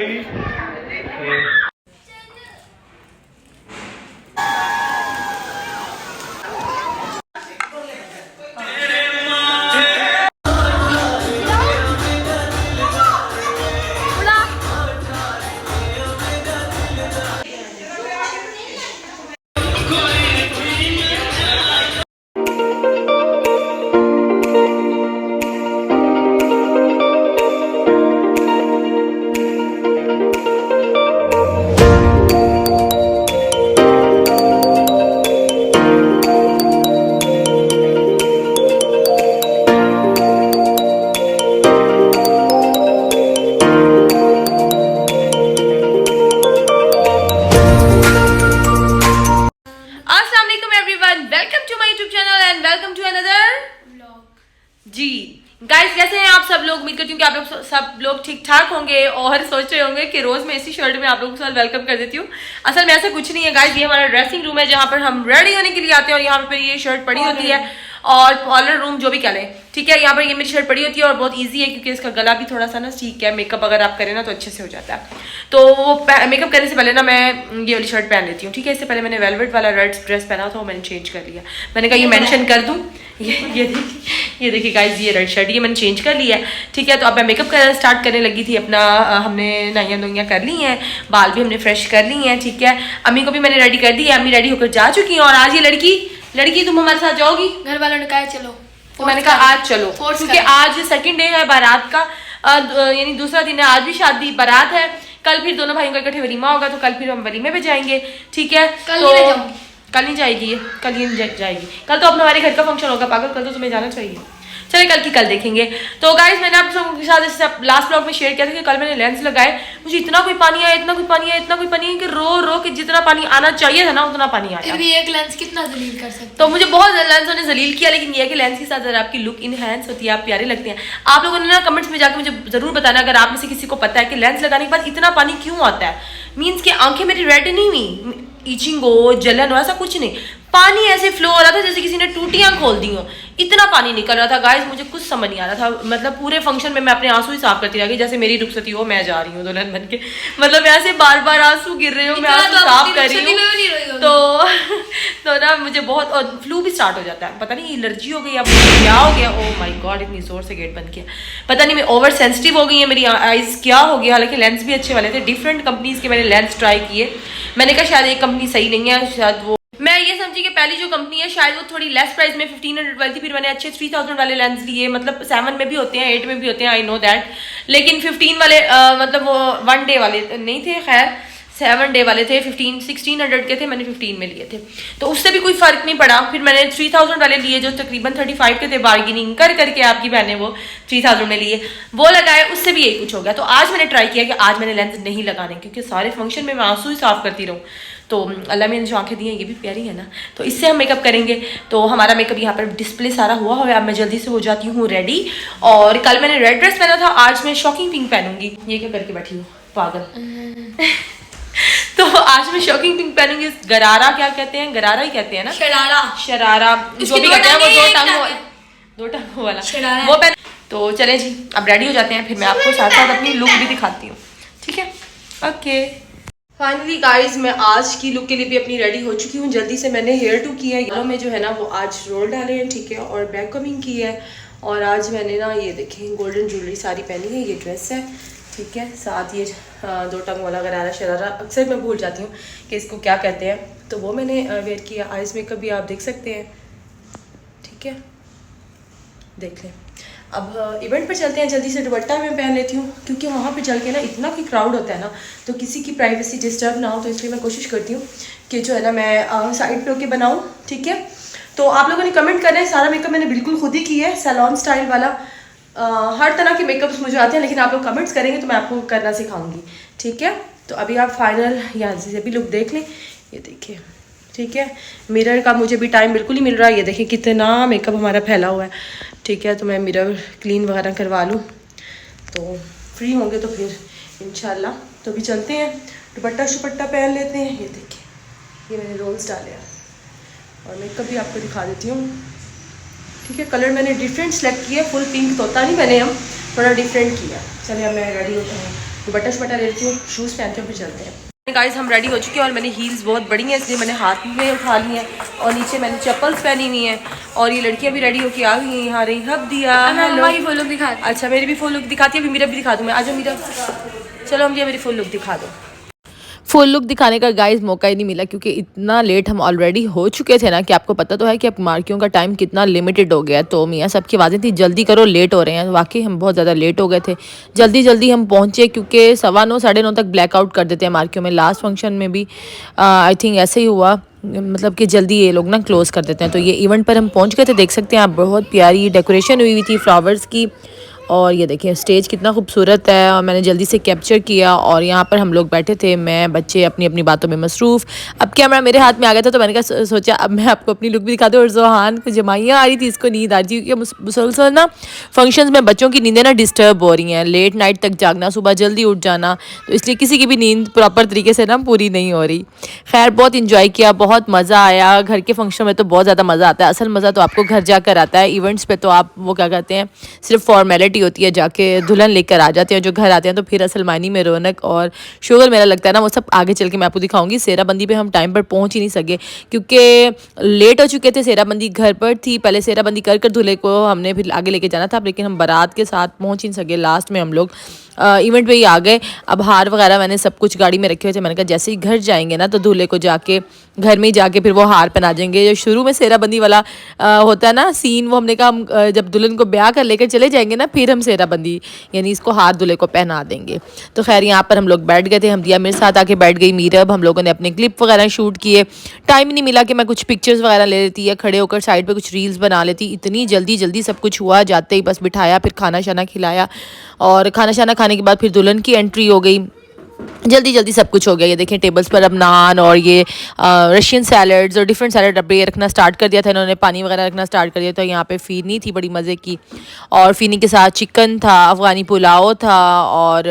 जी guys, कैसे हैं आप सब लोग। उम्मीद करती हूँ कि आप लोग सब लोग ठीक ठाक होंगे और सोच रहे होंगे कि रोज मैं इसी शर्ट में आप लोगों के साथ वेलकम कर देती हूँ। असल में ऐसा कुछ नहीं है गाइस, ये हमारा ड्रेसिंग रूम है जहाँ पर हम रेडी होने के लिए आते हैं और यहाँ पर ये शर्ट पड़ी होती है और पार्लर रूम जो भी कह लें, ठीक है। यहाँ पर ये मेरी शर्ट पड़ी होती है और बहुत इजी है क्योंकि इसका गला भी थोड़ा सा ना ठीक है। मेकअप अगर आप करें ना तो अच्छे से हो जाता है। तो वो मेकअप करने से पहले ना मैं ये वाली शर्ट पहन लेती हूँ, ठीक है। इससे पहले मैंने वेलवेट वाला रेड ड्रेस पहना था, वो मैंने चेंज कर लिया। मैंने कहा ये मेंशन कर दूँ, ये देखिए गाइस, ये रेड शर्ट ये मैंने चेंज कर लिया है, ठीक है। तो अब मैं मेकअप स्टार्ट करने लगी थी अपना। हमने नाइयाँ धोइयाँ कर ली हैं, बाल भी हमने फ्रेश कर ली हैं, ठीक है। अम्मी को भी मैंने रेडी कर दी है, अम्मी रेडी होकर जा चुकी हैं। और आज ये लड़की तुम हमारे साथ जाओगी? घर वालों ने कहा चलो, तो मैंने कहा आज चलो, क्योंकि आज सेकंड डे है बारात का, यानी दूसरा दिन है। आज भी शादी बारात है, कल फिर दोनों भाइयों का इकट्ठे वलीमा होगा, तो कल फिर हम वलीमे पे जाएंगे, ठीक है। कल नहीं जाएगी, कल ही जाएगी। कल तो अपने हमारे घर का फंक्शन होगा पागल, कल तो तुम्हें जाना चाहिए। चलिए कल की कल देखेंगे। तो गाइस, मैंने आप सबके साथ लास्ट ब्लॉग में शेयर किया था कि कल मैंने लेंस लगाए, मुझे इतना कोई पानी आया, इतना कोई पानी आया, इतना कोई पानी आया कि रो के जितना पानी आना चाहिए था ना उतना पानी आया। एक लेंस कितना जलील कर सकता। तो मुझे बहुत लेंसों ने जलील किया, लेकिन ये है कि लेंस के साथ जरा आपकी लुक इनहेंस होती है, आप प्यारे लगते हैं। आप लोगों ने ना कमेंट्स में जाकर मुझे जरूर बताना अगर आप में से किसी को पता है कि लेंस लगाने के बाद इतना पानी क्यों आता है। मीन्स कि आंखें मेरी रेड नहीं हुई, ईचिंग हो, जलन हो, ऐसा कुछ नहीं। पानी ऐसे फ्लो हो रहा था जैसे किसी ने टूटियां खोल दी हो, इतना पानी निकल रहा था गाइस। मुझे कुछ समझ नहीं आ रहा था, मतलब पूरे फंक्शन में मैं अपने आंसू ही साफ करती रह गई, जैसे मेरी रुखसती हो, मैं जा रही हूँ दुल्हन बन के। मतलब ऐसे बार बार आंसू गिर रहे हो, मैं आंसू साफ कर रही हूँ तो ना मुझे बहुत, और फ्लू भी स्टार्ट हो जाता है। पता नहीं एलर्जी हो गई या क्या हो गया। ओह माय गॉड, इतनी जोर से गेट बंद किया। पता नहीं मैं ओवर सेंसिटिव हो गई है, मेरी आईज क्या हो गया। हालांकि लेंस भी अच्छे वाले थे, डिफरेंट कंपनीज के मैंने लेंस ट्राई किए। मैंने कहा शायद एक कंपनी सही नहीं है, शायद वो, मैं ये समझी कि पहली जो कंपनी है शायद वो थोड़ी लेस प्राइस में 1500 वाली थी। फिर मैंने अच्छे 3000 वाले लेंस लिए, मतलब 7 में भी होते हैं, 8 में भी होते हैं, आई नो दैट। लेकिन 15 वाले मतलब वो 1 डे वाले नहीं थे, खैर 7 डे वाले थे। 1600 के थे, मैंने 15 में लिए थे, तो उससे भी कोई फर्क नहीं पड़ा। फिर मैंने 3000 वाले लिए जो तकरीबन 35 के थे, बार्गेनिंग करके आपकी बहने वो 3000 में लिए, वो लगाए, उससे भी यही कुछ हो गया। तो आज मैंने ट्राई किया कि आज मैंने लेंस नहीं लगाने, क्योंकि सारे फंक्शन में मैं आंसू ही साफ करती रहूँ। तो अल्लाह ने जो आंखें दी हैं ये भी प्यारी है ना, तो इससे हम मेकअप करेंगे। तो हमारा मेकअप यहाँ पर डिस्प्ले सारा हुआ है। अब मैं जल्दी से हो जाती हूँ रेडी। और कल मैंने रेड ड्रेस पहना था, आज मैं शॉकिंग पिंक पहनूंगी। ये क्या करके बैठी हूँ पागल। तो आज मैं शॉकिंग पिंक पहनूंगी। गरारा क्या कहते हैं, गरारा ही कहते हैं ना, शरारा जो भी कहते हैं, वो दो टांगों वाला वो पहन। तो चले जी, अब रेडी हो जाते हैं, फिर मैं आपको साथ साथ अपनी लुक भी दिखाती हूँ, ठीक है। ओके, फाइनली गाइज मैं आज की लुक के लिए भी अपनी रेडी हो चुकी हूँ। जल्दी से मैंने हेयर टू किया है, येलो में जो है ना वो आज रोल डाले हैं, ठीक है, और बैक कमिंग की है। और आज मैंने ना ये देखें गोल्डन ज्वेलरी सारी पहनी है, ये ड्रेस है, ठीक है। साथ ये 2 टंग वाला गरारा शरारा, अक्सर मैं भूल जाती हूँ कि इसको क्या कहते हैं, तो वो मैंने वेयर किया। आइज मेकअप भी आप देख सकते हैं, ठीक है, देख लें। अब इवेंट पर चलते हैं, जल्दी से दुपट्टा मैं पहन लेती हूँ, क्योंकि वहाँ पे चल के ना इतना कोई क्राउड होता है ना, तो किसी की प्राइवेसी डिस्टर्ब ना हो, तो इसलिए मैं कोशिश करती हूँ कि जो है ना मैं साइड पे होके बनाऊँ, ठीक है। तो आप लोगों ने कमेंट कर रहे हैं, सारा मेकअप मैंने बिल्कुल खुद ही किया है, सैलॉन स्टाइल वाला। हर तरह के मेकअप्स मुझे आते हैं, लेकिन आप लोग कमेंट्स करेंगे तो मैं आपको करना सिखाऊंगी, ठीक है। तो अभी आप फाइनल यहाँ से भी लुक देख लें, ये देखिए, ठीक है। मिरर का मुझे भी टाइम बिल्कुल ही मिल रहा है, ये देखिए कितना मेकअप हमारा फैला हुआ है, ठीक है। तो मैं मिरर क्लीन वगैरह करवा लूँ, तो फ्री होंगे तो फिर इंशाल्लाह। तो भी चलते हैं, दुपट्टा शुपट्टा पहन लेते हैं। ये देखिए, ये मैंने रोल्स डाले हैं और मेकअप भी आपको दिखा देती हूँ, ठीक है। कलर मैंने डिफरेंट सेलेक्ट किया, फुल पिंक तोता नहीं मैंने, हम थोड़ा डिफरेंट किया। चलिए अब मैं रेडी होता हूँ, दुपट्टा शुपट्टा ले लेती हूँ, शूज़ पहनते हुए फिर चलते हैं। गाइस हम रेडी हो चुके हैं और मैंने हील्स बहुत बड़ी हैं इसलिए मैंने हाथ में उठा ली हैं और नीचे मैंने चप्पल्स पहनी हुई हैं और ये लड़कियां भी रेडी होके आ गई हैं यहाँ रही। हब दिया हेलो, हमारी फुल लुक दिखा। अच्छा मेरी भी फुल लुक दिखाती है, अभी मेरा भी दिखा दूँ मैं। आ जाओ मीरा, चलो हम मेरी फुल लुक दिखा दो। फुल लुक दिखाने का गाइस मौका ही नहीं मिला क्योंकि इतना लेट हम ऑलरेडी हो चुके थे ना कि आपको पता तो है कि अब मार्कियों का टाइम कितना लिमिटेड हो गया। तो मियाँ सबकी आवाज़ें थी जल्दी करो लेट हो रहे हैं। वाकई हम बहुत ज़्यादा लेट हो गए थे, जल्दी जल्दी हम पहुँचे क्योंकि 9:15 9:30 तक ब्लैकआउट कर देते हैं मार्कियों में। लास्ट फंक्शन में भी आई थिंक ऐसे ही हुआ, मतलब कि जल्दी ये लोग ना क्लोज़ कर देते हैं। तो ये इवेंट पर हम पहुँच गए थे, देख सकते हैं आप बहुत प्यारी डेकोरेशन हुई थी फ्लावर्स की। और ये देखिए स्टेज कितना खूबसूरत है और मैंने जल्दी से कैप्चर किया। और यहाँ पर हम लोग बैठे थे, मैं बच्चे अपनी अपनी बातों में मसरूफ़। अब कैमरा मेरे हाथ में आ गया था तो मैंने कहा सोचा अब मैं आपको अपनी लुक भी दिखा दूँ। और जोहान को जमाइयाँ आ रही थी, इसको नींद आ रही थी क्योंकि मुसलसल ना फंक्शंस में बच्चों की नींदें ना डिस्टर्ब हो रही हैं, लेट नाइट तक जागना, सुबह जल्दी उठ जाना, तो इसलिए किसी की भी नींद प्रॉपर तरीके से ना पूरी नहीं हो रही। खैर बहुत इंजॉय किया, बहुत मज़ा आया। घर के फंक्शन में तो बहुत ज़्यादा मज़ा आता है, असल मज़ा तो आपको घर जाकर आता है। इवेंट्स पे तो आप वो क्या कहते हैं सिर्फ फॉर्मेलिटी होती है, जाके दुल्हन लेकर आ जाते हैं। जो घर आते हैं तो फिर असल मायने में रौनक और शुगर मेरा लगता है ना वो सब आगे चल के मैं आपको दिखाऊंगी। सेराबंदी पे हम टाइम पर पहुंच ही नहीं सके क्योंकि लेट हो चुके थे। सेराबंदी घर पर थी, पहले सेराबंदी कर कर दूल्हे को हमने फिर आगे लेके जाना था, लेकिन हम बारात के साथ पहुंच ही नहीं सके। लास्ट में हम लोग इवेंट पे ही आ गए। अब हार वगैरह मैंने सब कुछ गाड़ी में रखे हुए थे, मैंने कहा जैसे ही घर जाएंगे ना तो दूल्हे को जाके घर में ही जाके फिर वो हार पहना देंगे। जो शुरू में सेराबंदी वाला होता है ना सीन, वो हमने कहा हम जब दुल्हन को ब्याह कर लेकर चले जाएंगे ना फिर हम सेराबंदी यानी इसको हार दूल्हे को पहना देंगे। तो खैर यहाँ पर हम लोग बैठ गए थे, हम दिया मेरे साथ आके बैठ गई मीरब। हम लोगों ने अपने क्लिप वगैरह शूट किए, टाइम ही नहीं मिला कि मैं कुछ पिक्चर्स वगैरह ले लेती या खड़े होकर साइड पे कुछ रील्स बना लेती। इतनी जल्दी जल्दी सब कुछ हुआ, जाते ही बस बिठाया, फिर खाना शाना खिलाया और खाना शाना खाने के बाद फिर दुल्हन की एंट्री हो गई। जल्दी जल्दी सब कुछ हो गया। ये देखें टेबल्स पर अब नान और ये रशियन सैलड्स और डिफरेंट सैलड अब ये रखना स्टार्ट कर दिया था इन्होंने, पानी वगैरह रखना स्टार्ट कर दिया था। यहाँ पे फ़ीरनी थी बड़ी मज़े की और फ़ीरनी के साथ चिकन था, अफ़गानी पुलाव था और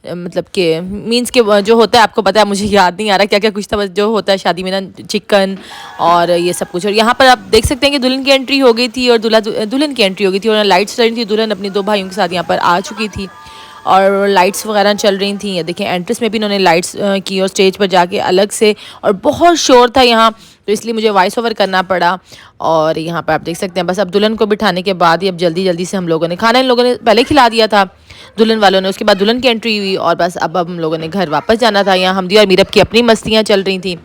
मतलब कि मीन्स के जो होता है आपको पता है, मुझे याद नहीं आ रहा क्या क्या कुछ था, बस जो होता है शादी में ना चिकन और ये सब कुछ। और यहाँ पर आप देख सकते हैं कि दुल्हन की एंट्री हो गई थी और दुल्हन की एंट्री हो गई थी और लाइट्स चल रही थी। दुल्हन अपने 2 भाइयों के साथ यहाँ पर आ चुकी थी और लाइट्स वगैरह चल रही थी। देखें एंट्रेंस में भी इन्होंने लाइट्स की और स्टेज पर जाके अलग से, और बहुत शोर था यहाँ तो इसलिए मुझे वॉइस ओवर करना पड़ा। और यहाँ पर आप देख सकते हैं बस अब दुल्हन को बिठाने के बाद ही अब जल्दी जल्दी से हम लोगों ने खाना इन लोगों ने पहले खिला दिया था दुल्हन वालों ने, उसके बाद दुल्हन की एंट्री हुई और बस अब हम लोगों ने घर वापस जाना था। यहाँ हमदी और मीरब की अपनी मस्तियाँ चल रही थी।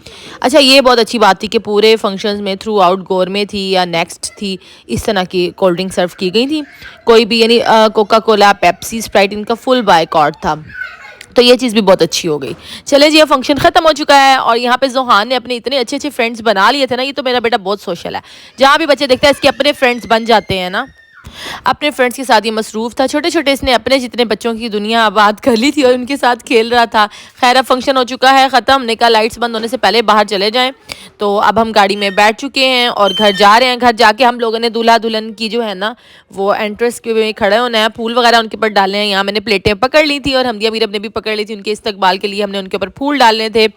अच्छा ये बहुत अच्छी बात थी कि पूरे फंक्शंस में थ्रू आउट गोरमे थी या नेक्स्ट थी, इस तरह की कोल्ड ड्रिंक सर्व की गई थी। कोई भी यानी कोका कोला, पेप्सी, स्प्राइट इनका फुल बायकॉट था, तो ये चीज़ भी बहुत अच्छी हो गई। चले जी ये फंक्शन ख़त्म हो चुका है और यहाँ पे जोहान ने अपने इतने अच्छे अच्छे फ्रेंड्स बना लिए थे ना। ये तो मेरा बेटा बहुत सोशल है, जहाँ भी बच्चे देखते हैं इसके अपने फ्रेंड्स बन जाते हैं ना। अपने फ्रेंड्स के साथ ये मसरूफ़ था, छोटे छोटे इसने अपने जितने बच्चों की दुनिया आबाद कर ली थी और उनके साथ खेल रहा था। खैर अब फंक्शन हो चुका है ख़त्म, हमने कहा लाइट्स बंद होने से पहले बाहर चले जाएं। तो अब हम गाड़ी में बैठ चुके हैं और घर जा रहे हैं। घर जाके हम लोगों ने दूल्हा दुल्हन की जो है ना वो एंट्रेंस के में खड़े होना है, फूल वगैरह उनके ऊपर डालने हैं। यहाँ मैंने प्लेटें पकड़ ली थी और हमदिया मीरब ने भी पकड़ ली थी, उनके इस्तकबाल के लिए हमने उनके ऊपर फूल डालने थे।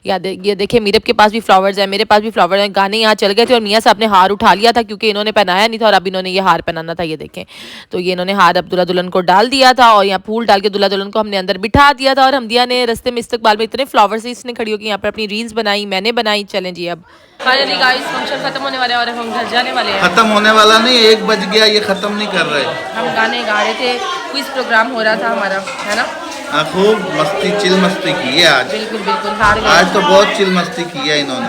ये देखिए मीरब के पास भी फ्लावर्स है, मेरे पास भी फ्लावर्स हैं। गाने यहाँ चल गए थे और मियाँ साहब ने हार उठा लिया था क्योंकि इन्होंने पहनाया नहीं था और अब इन्होंने ये हार पहनाना था। ये देखें तो ये इन्होंने हार अब दूल्हा दुल्हन को डाल दिया था और यहाँ फूल डाल के दूल्हा दुल्हन को हमने अंदर बिठा दिया था। और हमदिया ने रास्ते में इस्तकबाल में इतने फ्लावर्स से इसने खड़ी होकर यहाँ पर अपनी रील्स बनाई, मैंने बनाई। चलें जी अब फाइनली गाइस फंक्शन खत्म होने वाला है और हम घर जाने वाले हैं। खत्म होने वाला नहीं, 1 बज गया, ये खत्म नहीं कर रहे। हम गाने गा रहे थे, क्विज प्रोग्राम हो रहा था हमारा, है ना। खूब मस्ती चिल मस्ती की है आज। बिल्कुल बिल्कुल हार गए आज तो बहुत चिल मस्ती की है इन्होंने।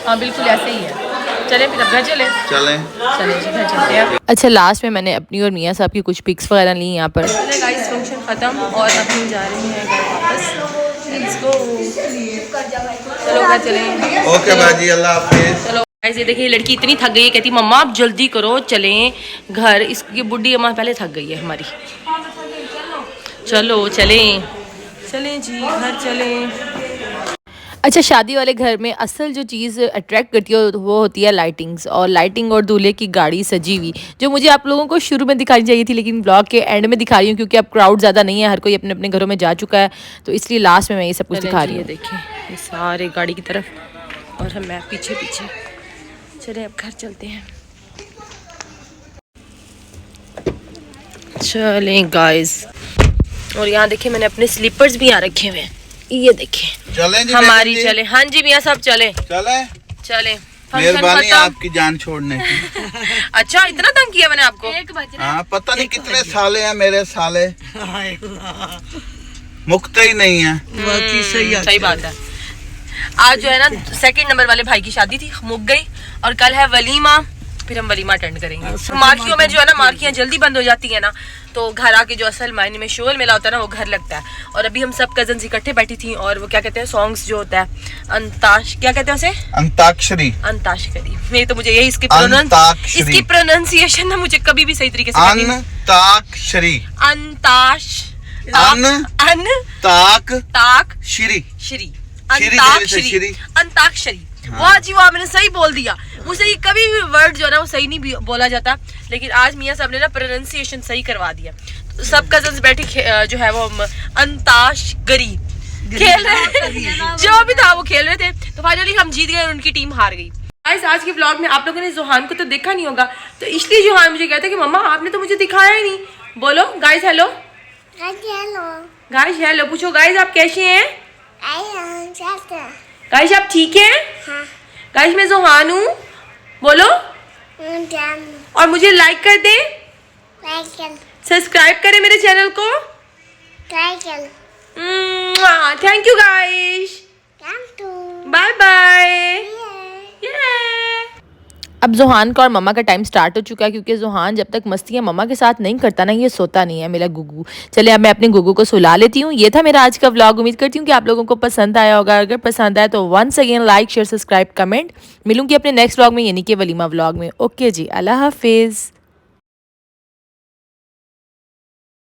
हाँ बिल्कुल ऐसे ही है। चलें फिर अब घर चलें चलें जी घर चलते हैं। अच्छा लास्ट में मैंने अपनी और मियाँ साहब की कुछ पिक्स वगैरह ली यहाँ पर। चले गाइस फंक्शन ख़त्म और अब हम जा रहे हैं घर वापस। लेट्स गो, चलो घर चलें। ओके बाजी, अल्लाह हाफिज़। चलो गाइस ये देखिए लड़की इतनी थक गई है, कहती मम्मा आप जल्दी करो चलें घर। इसकी बुढ़ी अम्मा पहले थक गई है हमारी। चलो चलें जी घर चलें। अच्छा शादी वाले घर में असल जो चीज़ अट्रैक्ट करती है वो होती है लाइटिंग्स, और लाइटिंग और दूल्हे की गाड़ी सजी हुई जो मुझे आप लोगों को शुरू में दिखानी चाहिए थी, लेकिन ब्लॉग के एंड में दिखा रही हूँ क्योंकि अब क्राउड ज़्यादा नहीं है, हर कोई अपने अपने घरों में जा चुका है, तो इसलिए लास्ट में मैं ये सब कुछ दिखा रही हूँ। देखिए ये सारे गाड़ी की तरफ और हम मैं पीछे पीछे। चले अब घर चलते हैं। चलें गाइस और यहाँ देखिए मैंने अपने स्लीपर्स भी यहाँ रखे हुए हैं, ये देखिए चलें जी हमारी बेगम जी? चले। हाँ जी मियाँ साहब चले चलें? चले। फंक्शन मेहरबानी खत्म। आपकी जान छोड़ने की। अच्छा इतना तंग किया मैंने आपको? 1 बज रहा है। हाँ पता नहीं कितने साले हैं मेरे साले, मुकते ही नहीं है। सही बात है। आज जो है ना 2nd नंबर वाले भाई की शादी थी, मुक गई, और कल है वलीमा, फिर हम वलीमा अटेंड करेंगे। मार्कियों में जो है ना मार्कियाँ जल्दी बंद हो जाती है ना, तो घर आके जो असल मायने में शोल मेला होता है ना वो घर लगता है। और अभी हम सब कजन्स इकट्ठे बैठी थी, और वो क्या कहते हैं सॉन्ग्स जो होता है अंताश, क्या कहते हैं उसे? अंताक्षरी। अंताक्षरी। नहीं तो मुझे यही अंताक्षरी। इसकी प्रोनाउंसिएशन ना मुझे कभी भी सही तरीके से करनी नहीं। अंताक्षरी। अंताश अन ताक ताक श्री। श्री श्री अंताक्षरी। जैसे श्री। अंताक्षरी। वाह जी वाह, मैंने सही बोल दिया। मुझसे ये कभी भी वर्ड जो है ना वो सही नहीं बोला जाता, लेकिन आज मियाँ साहब ने ना प्रोनाउंसिएशन सही करवा दिया। तो सब कजन्स बैठे जो है वो अंताक्षरी खेल रहे जो भी था वो खेल रहे थे। तो फाइनली हम जीत गए और उनकी टीम हार गई। गाइस आज के व्लॉग में आप लोगों ने जोहान को तो देखा नहीं होगा, तो इसलिए जोहान मुझे कहता है कि मम्मा आपने तो मुझे दिखाया ही नहीं। बोलो गाइस हेलो। गाइस हेलो पूछो। गाइस आप कैसे हैं? गाइस आप ठीक हैं? गाइस मैं जोहान हूँ। बोलो। और मुझे लाइक कर दे, सब्सक्राइब करें मेरे चैनल को। Thank you guys, bye bye. अब जोहान का और मम्मा का टाइम स्टार्ट हो चुका है, क्योंकि जोहान जब तक मस्तियाँ मम्मा के साथ नहीं करता ना ये सोता नहीं है, मेरा गुगू। चले अब मैं अपने गुगू को सुला लेती हूँ। ये था मेरा आज का व्लॉग। उम्मीद करती हूँ कि आप लोगों को पसंद आया होगा। अगर पसंद आया तो once again like share subscribe comment. मिलूंगी अपने नेक्स्ट व्लॉग में, यानी कि वलीमा व्लॉग में। ओके जी, अल्लाह हाफिज़।